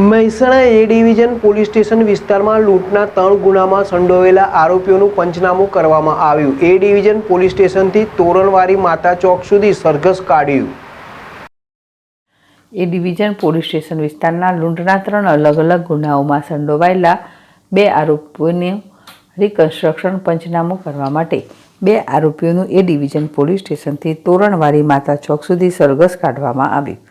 મહેસાણા એ division police station વિસ્તારમાં લૂંટના 3 ગુનામાં સંડોવાયેલા આરોપીઓનું પંચનામું કરવામાં આવ્યું। એ ડિવિઝન પોલીસ સ્ટેશનથી તોરણવારી માતા ચોક સુધી સરઘસ કાઢ્યું। એ ડિવિઝન પોલીસ સ્ટેશન વિસ્તારના લૂંટના 3 અલગ અલગ ગુનાઓમાં સંડોવાયેલા 2 આરોપીઓનું રિકન્સ્ટ્રક્શન પંચનામું કરવા માટે 2 આરોપીઓનું એ ડિવિઝન પોલીસ સ્ટેશનથી તોરણવારી માતા ચોક સુધી સરઘસ કાઢવામાં આવ્યું।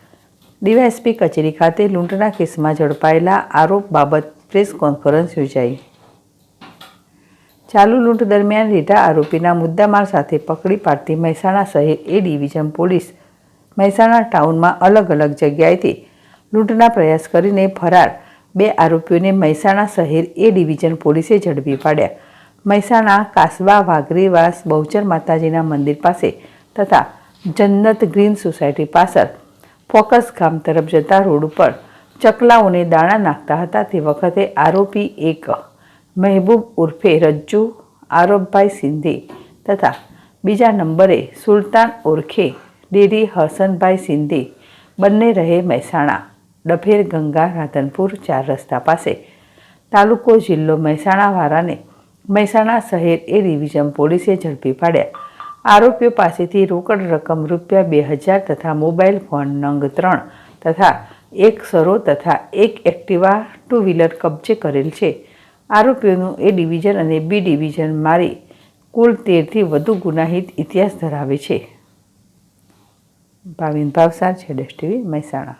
ડીવાયએસપી કચેરી ખાતે લૂંટના કેસમાં ઝડપાયેલા આરોપ બાબત પ્રેસ કોન્ફરન્સ યોજાઈ। ચાલુ લૂંટ દરમિયાન રીઢા આરોપીના મુદ્દામાલ સાથે પકડી પાડતી મહેસાણા શહેર એ ડિવિઝન પોલીસ મહેસાણા ટાઉનમાં અલગ અલગ જગ્યાએથી લૂંટના પ્રયાસ કરીને ફરાર 2 આરોપીઓને મહેસાણા શહેર એ ડિવિઝન પોલીસે ઝડપી પાડ્યા। મહેસાણા કાસબા વાઘરીવાસ બહુચર માતાજીના મંદિર પાસે તથા જન્નત ગ્રીન સોસાયટી પાછળ ફોકસ ગામ તરફ જતા રોડ ઉપર ચકલાઓને દાણા નાખતા હતા તે વખતે આરોપી 1 મહેબૂબ ઉર્ફે રજ્જુ આરોપભાઈ સિંધે તથા બીજા નંબરે સુલતાન ઓરખે ડેરી હસનભાઈ સિંધે બંને રહે મહેસાણા ડભેર ગંગા રાધનપુર 4 રસ્તા પાસે તાલુકો જિલ્લો મહેસાણા વાળાને મહેસાણા શહેર એ ડિવિઝન પોલીસે ઝડપી પાડ્યા। આરોપીઓ પાસેથી રોકડ રકમ ₹2000 તથા મોબાઈલ ફોન નંગ 3 તથા 1 સરો તથા 1 એક્ટિવા 2 વ્હીલર કબજે કરેલ છે। આરોપીઓનું એ ડિવિઝન અને બી ડિવિઝન મારી કુલ 13થી વધુ ગુનાહિત ઇતિહાસ ધરાવે છે। ભાવિન ભાવસાર, ZSTV, મહેસાણા।